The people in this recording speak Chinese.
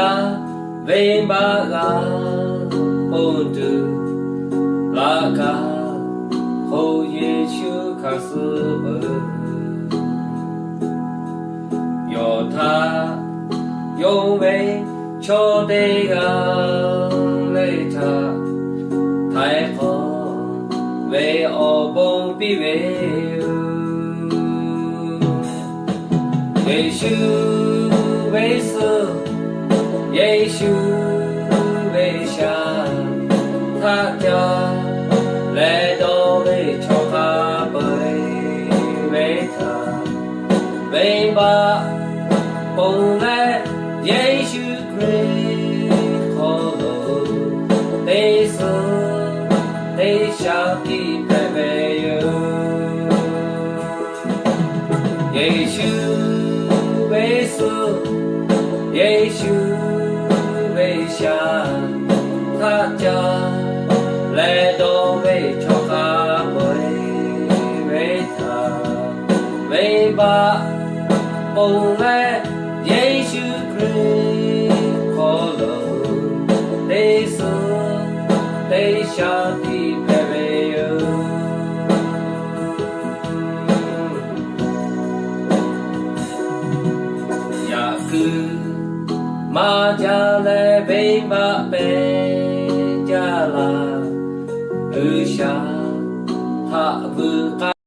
呀，为嘛啊，不得那个后夜就开始不，要他因为晓得个来他太好，为我不必为。耶稣为死，耶稣为下，他家来到为朝他背为他，为把本来耶稣归好了，得死得下的白白有，耶稣。为死，耶稣为下，他家来到为朝他背为他，为把本来耶稣归好了，得死得下的白白有。马家来为马背家啦，下他不干。